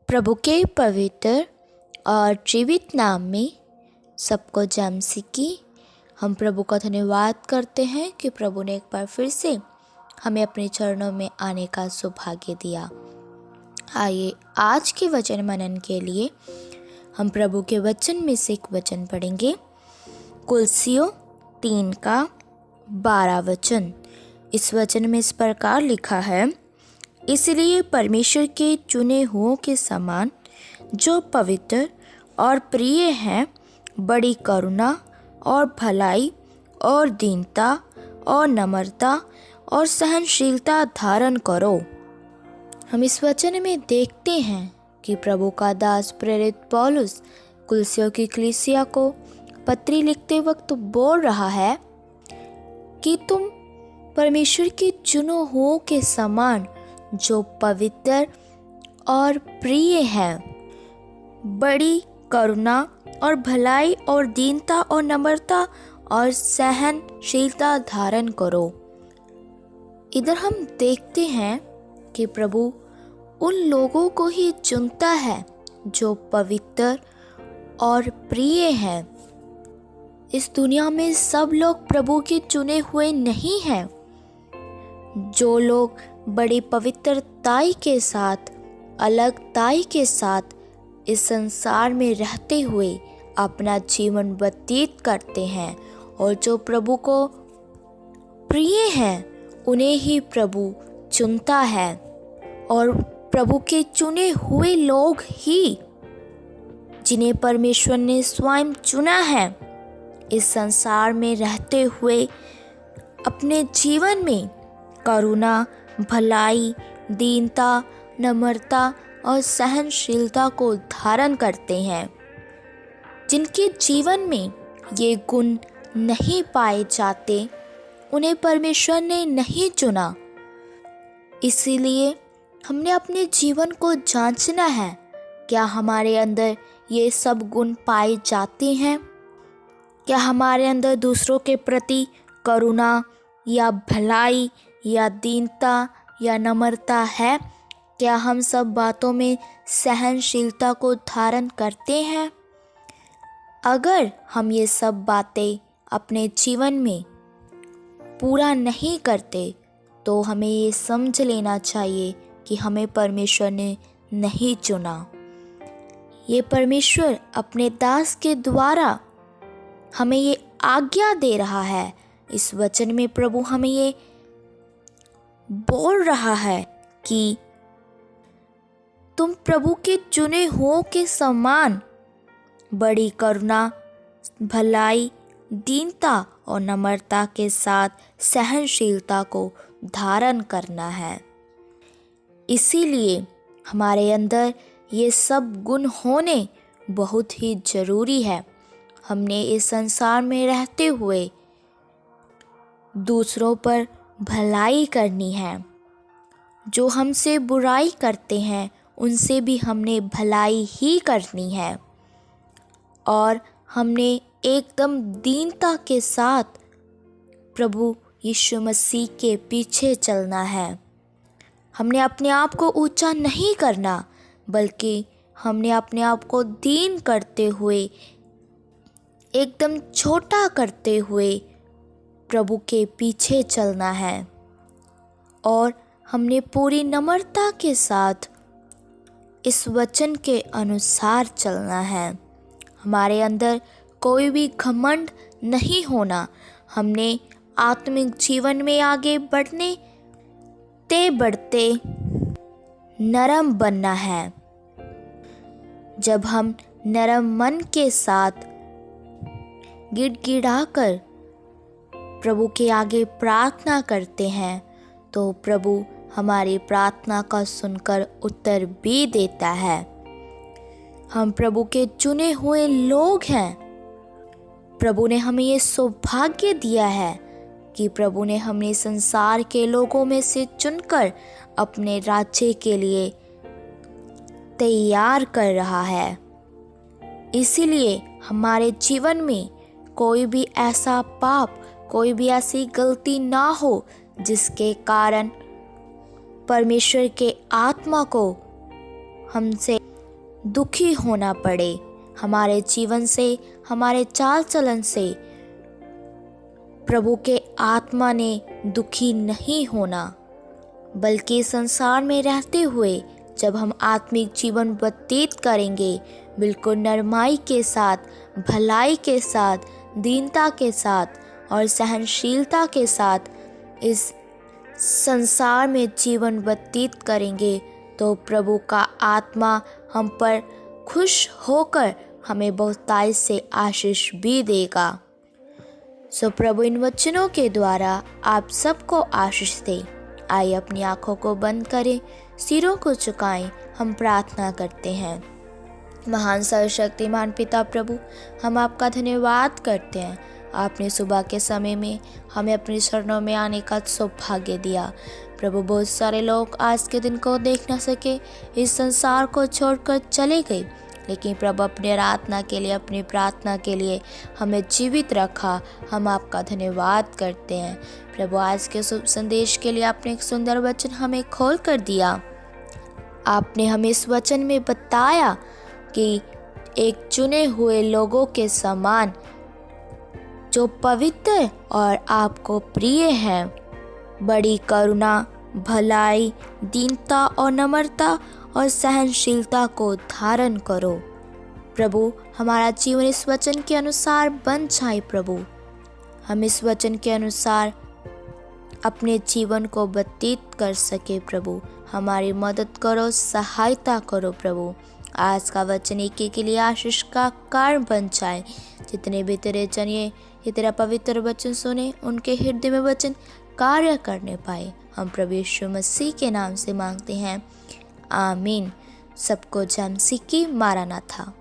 प्रभु के पवित्र और जीवित नाम में सबको जय मसीह की। हम प्रभु का धन्यवाद करते हैं कि प्रभु ने एक बार फिर से हमें अपने चरणों में आने का सौभाग्य दिया। आइए आज के वचन मनन के लिए हम प्रभु के वचन में से एक वचन पढ़ेंगे। कुलसियों 3 का 12 वचन। इस वचन में इस प्रकार लिखा है, इसलिए परमेश्वर के चुने हुओं के समान जो पवित्र और प्रिय हैं, बड़ी करुणा और भलाई और दीनता और नम्रता और सहनशीलता धारण करो। हम इस वचन में देखते हैं कि प्रभु का दास प्रेरित पौलुस कुलसियों की कलीसिया को पत्री लिखते वक्त बोल रहा है कि तुम परमेश्वर के चुने हुओं के समान जो पवित्र और प्रिय हैं, बड़ी करुणा और भलाई और दीनता और नम्रता और सहनशीलता धारण करो। इधर हम देखते हैं कि प्रभु उन लोगों को ही चुनता है जो पवित्र और प्रिय हैं। इस दुनिया में सब लोग प्रभु के चुने हुए नहीं हैं। जो लोग बड़ी पवित्रताई के साथ, अलगताई के साथ इस संसार में रहते हुए अपना जीवन व्यतीत करते हैं और जो प्रभु को प्रिय हैं, उन्हें ही प्रभु चुनता है। और प्रभु के चुने हुए लोग ही, जिन्हें परमेश्वर ने स्वयं चुना है, इस संसार में रहते हुए अपने जीवन में करुणा, भलाई, दीनता, नम्रता और सहनशीलता को धारण करते हैं। जिनके जीवन में ये गुण नहीं पाए जाते, उन्हें परमेश्वर ने नहीं चुना। इसीलिए हमने अपने जीवन को जांचना है, क्या हमारे अंदर ये सब गुण पाए जाते हैं? क्या हमारे अंदर दूसरों के प्रति करुणा या भलाई या दीनता या नम्रता है? क्या हम सब बातों में सहनशीलता को धारण करते हैं? अगर हम ये सब बातें अपने जीवन में पूरा नहीं करते, तो हमें ये समझ लेना चाहिए कि हमें परमेश्वर ने नहीं चुना। ये परमेश्वर अपने दास के द्वारा हमें ये आज्ञा दे रहा है। इस वचन में प्रभु हमें ये बोल रहा है कि तुम प्रभु के चुने हुओं के समान बड़ी करुणा, भलाई, दीनता और नम्रता के साथ सहनशीलता को धारण करना है। इसीलिए हमारे अंदर ये सब गुण होने बहुत ही ज़रूरी है। हमने इस संसार में रहते हुए दूसरों पर भलाई करनी है। जो हमसे बुराई करते हैं, उनसे भी हमने भलाई ही करनी है। और हमने एकदम दीनता के साथ प्रभु यीशु मसीह के पीछे चलना है। हमने अपने आप को ऊंचा नहीं करना, बल्कि हमने अपने आप को दीन करते हुए, एकदम छोटा करते हुए प्रभु के पीछे चलना है। और हमने पूरी नम्रता के साथ इस वचन के अनुसार चलना है। हमारे अंदर कोई भी घमंड नहीं होना। हमने आत्मिक जीवन में आगे बढ़ते नरम बनना है। जब हम नरम मन के साथ गिड़गिड़ाकर प्रभु के आगे प्रार्थना करते हैं, तो प्रभु हमारी प्रार्थना का सुनकर उत्तर भी देता है। हम प्रभु के चुने हुए लोग हैं। प्रभु ने हमें ये सौभाग्य दिया है कि प्रभु ने हमें संसार के लोगों में से चुनकर अपने राज्य के लिए तैयार कर रहा है। इसीलिए हमारे जीवन में कोई भी ऐसा पाप, कोई भी ऐसी गलती ना हो जिसके कारण परमेश्वर के आत्मा को हमसे दुखी होना पड़े, हमारे जीवन से, हमारे चाल चलन से प्रभु के आत्मा ने दुखी नहीं होना, बल्कि संसार में रहते हुए जब हम आत्मिक जीवन व्यतीत करेंगे, बिल्कुल नरमाई के साथ, भलाई के साथ, दीनता के साथ और सहनशीलता के साथ इस संसार में जीवन व्यतीत करेंगे, तो प्रभु का आत्मा हम पर खुश होकर हमें बहुतायत से आशीष भी देगा। सो प्रभु इन वचनों के द्वारा आप सबको आशीष दे। आइए अपनी आँखों को बंद करें, सिरों को झुकाएं, हम प्रार्थना करते हैं। महान सर्वशक्तिमान पिता प्रभु, हम आपका धन्यवाद करते हैं। आपने सुबह के समय में हमें अपने चरणों में आने का सौभाग्य दिया। प्रभु, बहुत सारे लोग आज के दिन को देख न सके, इस संसार को छोड़कर चले गए, लेकिन प्रभु अपने आराधना के लिए, अपनी प्रार्थना के लिए हमें जीवित रखा। हम आपका धन्यवाद करते हैं। प्रभु, आज के शुभ संदेश के लिए आपने एक सुंदर वचन हमें खोल कर दिया। आपने हमें इस वचन में बताया कि एक चुने हुए लोगों के समान जो पवित्र और आपको प्रिय हैं, बड़ी करुणा, भलाई, दीनता और नम्रता और सहनशीलता को धारण करो। प्रभु, हमारा जीवन इस वचन के अनुसार बन जाए। प्रभु, हम इस वचन के अनुसार अपने जीवन को व्यतीत कर सके। प्रभु, हमारी मदद करो, सहायता करो। प्रभु, आज का वचन एक के लिए आशीष का कारण बन जाए। जितने भी तेरे जन ये तेरा पवित्र वचन सुने, उनके हृदय में वचन कार्य करने पाए। हम प्रभु यीशु मसीह के नाम से मांगते हैं, आमीन। सबको जय मसीह की। मारानाथा।